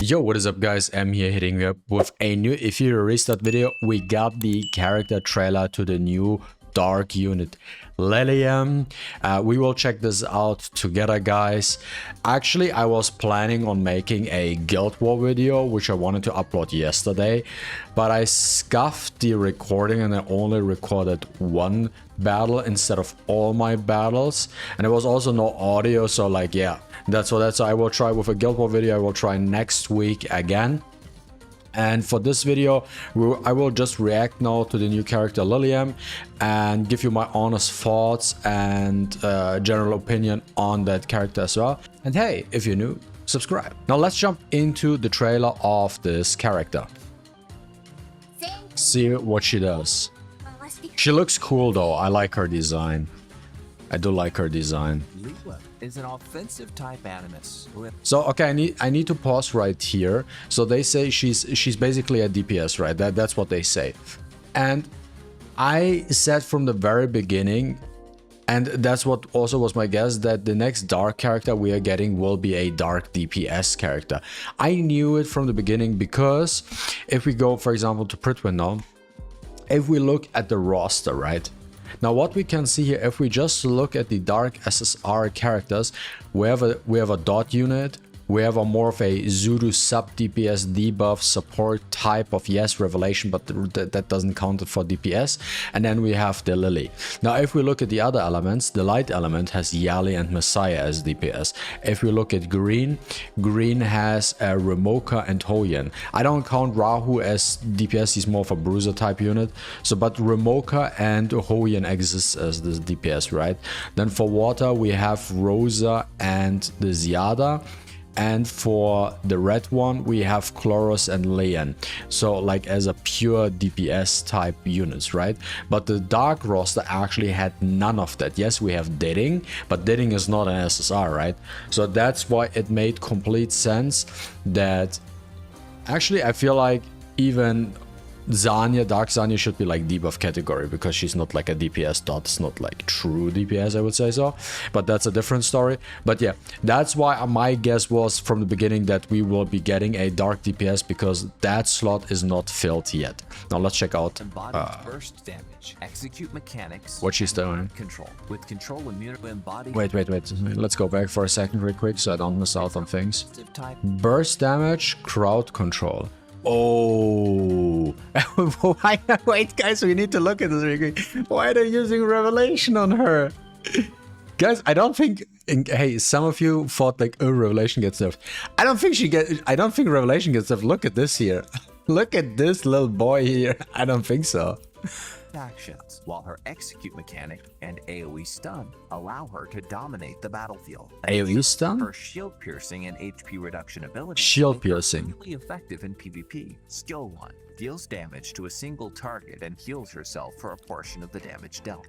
Yo, what is up guys, M here hitting you up with a new Etheria restart video. We got the character trailer to the new dark unit Liliam. We will check this out together guys. Actually, I was planning on making a Guild War video which I wanted to upload yesterday, but I scuffed the recording and I only recorded one battle instead of all my battles, and there was also no audio, so like yeah, that's what I will try with a Guild War video. I will try next week again. And for this video, I will just react now to the new character Liliam and give you my honest thoughts and general opinion on that character as well. And hey, if you're new, subscribe. Now let's jump into the trailer of this character. See what she does. She looks cool though. I like her design. I do like her design. Lilium is an offensive type animus. So okay, I need to pause right here. So they say she's basically a DPS, right? That's what they say. And I said from the very beginning, and that's what also was my guess, that the next dark character we are getting will be a dark DPS character. I knew it from the beginning because if we go, for example, to Pritwin now, if we look at the roster, right? Now what we can see here, if we just look at the dark SSR characters, we have a dot unit, we have a more of a Zuru sub DPS debuff support type of, yes, revelation, but that doesn't count for DPS. And then we have the Lily. Now if we look at the other elements, the light element has Yali and Messiah as DPS. If we look at green has Remoka and Hoyan. I don't count Rahu as DPS, he's more of a bruiser type unit. So but Remoka and Hoyan exists as the DPS, right? Then for water we have Rosa and the Ziada. And for the red one, we have Chloros and Leon. So like as a pure DPS type units, right? But the dark roster actually had none of that. Yes, we have Didding, but Didding is not an SSR, right? So that's why it made complete sense that actually I feel like even Zanya, Dark Zanya should be like debuff category because she's not like a DPS dot. It's not like true DPS, I would say so. But that's a different story. But yeah, that's why my guess was from the beginning that we will be getting a dark DPS because that slot is not filled yet. Now let's check out burst damage, execute mechanics, what she's doing. Control with control immutable embodied. Wait. Let's go back for a second real quick so I don't miss out on things. Type. Burst damage, crowd control. Oh, wait guys, we need to look at this really quick. Why are they using revelation on her? Guys, I don't think, hey, some of you thought like, oh, revelation gets nerfed. I don't think revelation gets nerfed. Look at this here. Look at this little boy here. I don't think so. Actions, while her execute mechanic and AoE stun allow her to dominate the battlefield. AoE stun? Her shield piercing and HP reduction ability. Shield piercing. Really effective in PvP. Skill 1 deals damage to a single target and heals herself for a portion of the damage dealt.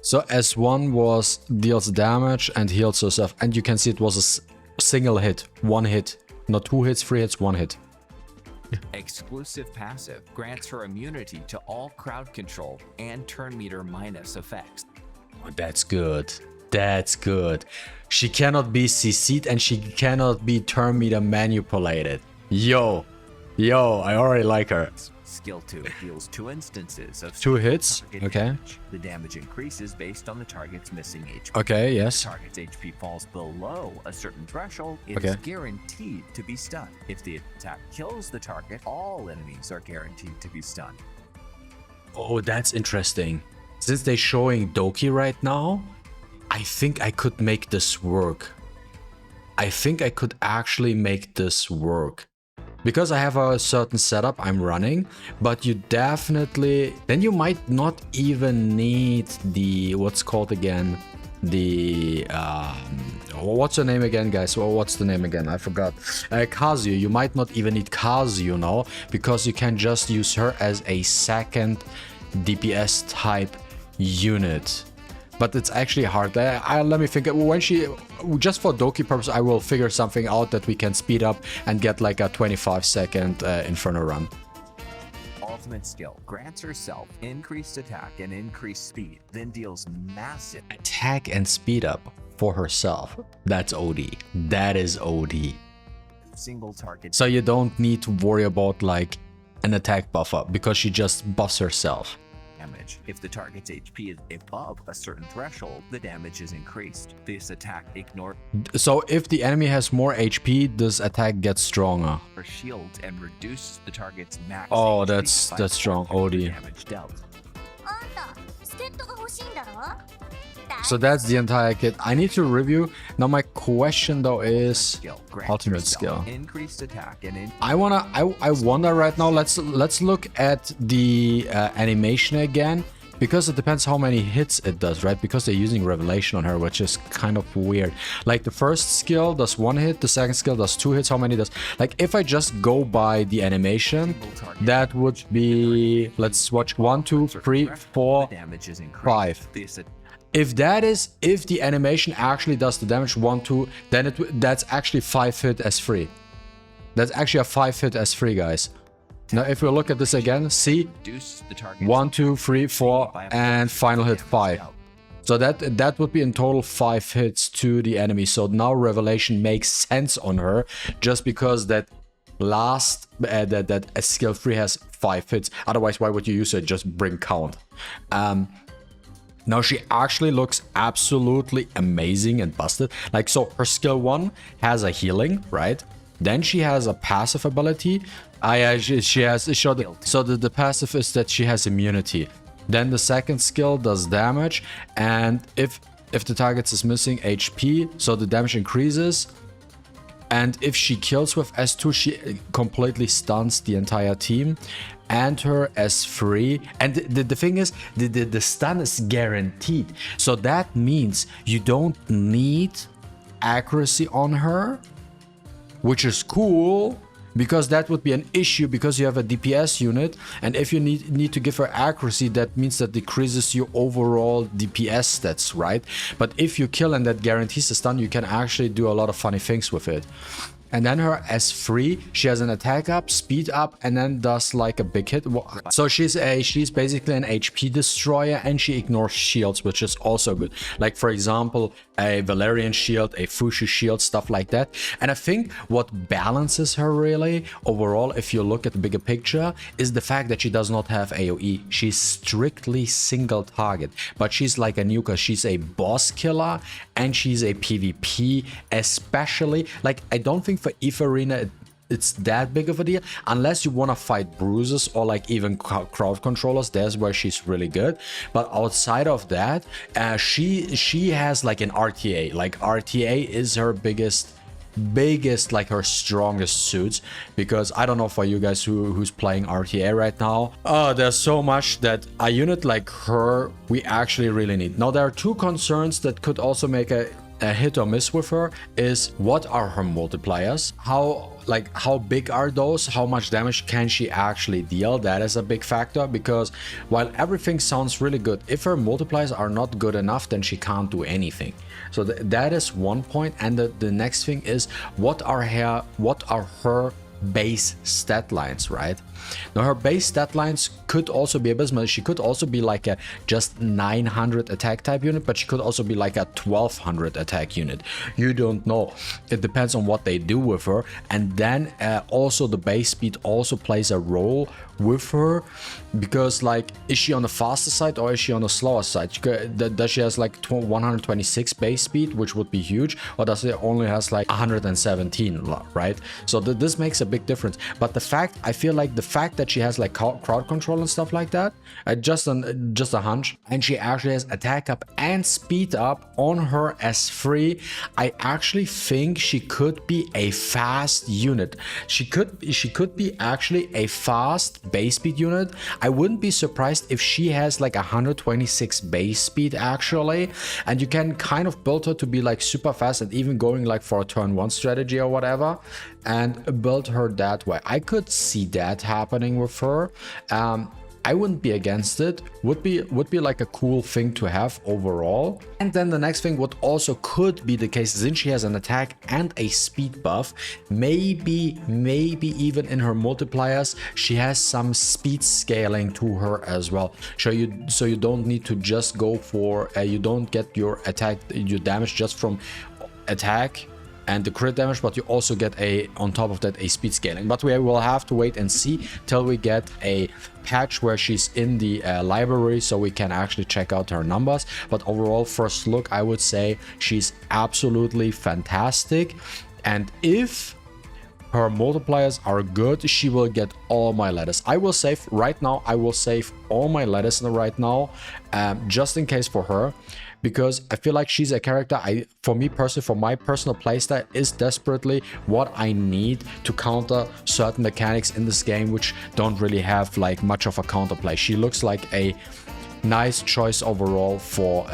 So S1 was deals damage and heals herself, and you can see it was a single hit, one hit, not 2 hits, 3 hits, 1 hit. Exclusive passive grants her immunity to all crowd control and turn meter minus effects. Oh, that's good. That's good. She cannot be CC'd and she cannot be turn meter manipulated. Yo, I already like her. Skill 2 deals 2 instances of 2 hits. Okay. Damage. The damage increases based on the target's missing HP. Okay, yes. If the target's HP falls below a certain threshold, it is guaranteed to be stunned. If the attack kills the target, all enemies are guaranteed to be stunned. Oh, that's interesting. Since they're showing Doki right now, I think I could make this work. I think I could actually make this work. Because I have a certain setup I'm running, but you definitely, then you might not even need the, what's called again, the, what's her name again, guys? Well, what's the name again? I forgot. Kazuya. You might not even need Kazuya now, because you can just use her as a second DPS type unit. But it's actually hard. Let me think. When she, just for Doki purpose, I will figure something out that we can speed up and get like a 25-second Inferno run. Ultimate skill grants herself increased attack and increased speed, then deals massive attack and speed up for herself. That's OD. That is OD. single target So you don't need to worry about like an attack buffer because she just buffs herself. damage. If the target's HP is above a certain threshold, the damage is increased. This attack ignores So if the enemy has more HP, this attack gets stronger. her shield and reduces the target's max Oh, HP by that's strong, half of the OD. damage dealt. あんた助っ人が欲しいんだろ So that's the entire kit. I need to review. Now my question though is Skill. Grant ultimate yourself skill. Increased attack and I wonder right now. Let's look at the animation again, because it depends how many hits it does, right? Because they're using revelation on her, which is kind of weird. Like the first skill does 1 hit, the second skill does 2 hits. How many does? Like if I just go by the animation, that would be, let's watch 1, 2, 3, 4, the damage is increased. 5. This If the animation actually does the damage 1, 2, then that's actually 5 hit as free. That's actually a 5 hit as free, guys. Now if we look at this again, see, reduces the target's 1, 2, 3, 4, and final hit 5. So that would be in total 5 hits to the enemy. So now revelation makes sense on her, just because that last that skill 3 has 5 hits. Otherwise, why would you use it? Just bring count. Now she actually looks absolutely amazing and busted. Like, so her skill 1 has a healing, right? Then she has a passive ability. She has so the passive is that she has immunity. Then the second skill does damage, and if the target is missing HP, so the damage increases. And if she kills with S2, she completely stuns the entire team. And her S3. And the thing is, the stun is guaranteed. So that means you don't need accuracy on her, which is cool, because that would be an issue because you have a DPS unit. And if you need to give her accuracy, that means that decreases your overall DPS stats, right? But if you kill and that guarantees the stun, you can actually do a lot of funny things with it. And then her S3, she has an attack up, speed up, and then does like a big hit. So she's basically an HP destroyer, and she ignores shields, which is also good. Like for example, a Valerian shield, a Fushu shield, stuff like that. And I think what balances her really overall, if you look at the bigger picture, is the fact that she does not have AoE. She's strictly single target, but she's like a nuker. She's a boss killer, and she's a PvP, especially. Like, I don't think for Etheria it's that big of a deal, unless you want to fight bruises or like even crowd controllers. There's where she's really good. But outside of that, she has like an RTA. Like RTA is her biggest like her strongest suits, because I don't know for you guys who's playing RTA right now, there's so much that a unit like her we actually really need. Now there are two concerns that could also make a hit or miss with her. Is what are her multipliers, how big are those, how much damage can she actually deal? That is a big factor, because while everything sounds really good, if her multipliers are not good enough, then she can't do anything. So that is one point. And the next thing is, what are her base stat lines, right? Now her base stat lines could also be abysmal. She could also be like a just 900 attack type unit, but she could also be like a 1200 attack unit. You don't know. It depends on what they do with her. And then also the base speed also plays a role with her, because like, is she on the faster side or is she on the slower side? Does she has like 126 base speed, which would be huge, or does it only has like 117, right? So this makes a big difference. But I feel like the fact that she has like crowd control and stuff like that, just a hunch, and she actually has attack up and speed up on her S3, I actually think she could be a fast unit. She could be actually a fast base speed unit. I wouldn't be surprised if she has like 126 base speed actually, and you can kind of build her to be like super fast, and even going like for a turn 1 strategy or whatever, and build her that way. I could see that happening with her. I wouldn't be against it. Would be like a cool thing to have overall. And then the next thing, what also could be the case, since she has an attack and a speed buff, maybe even in her multipliers she has some speed scaling to her as well. So you don't need to just go for you don't get your damage just from attack and the crit damage, but you also get on top of that a speed scaling. But we will have to wait and see till we get a patch where she's in the library, so we can actually check out her numbers. But overall, first look, I would say she's absolutely fantastic, and if her multipliers are good, she will get all my Lattice. I will save right now, I will save all my Lattice right now, just in case for her, because I feel like she's a character, for me personally, for my personal playstyle, is desperately what I need to counter certain mechanics in this game, which don't really have like much of a counterplay. She looks like a nice choice overall for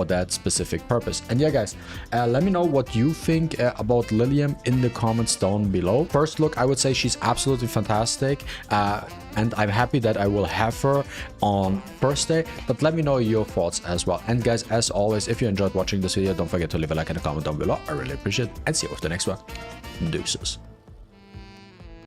that specific purpose. And yeah, guys, let me know what you think about Lilium in the comments down below. First look, I would say she's absolutely fantastic, and I'm happy that I will have her on first day, but let me know your thoughts as well. And guys, as always, if you enjoyed watching this video, don't forget to leave a like and a comment down below. I really appreciate it, and see you with the next one. Deuces.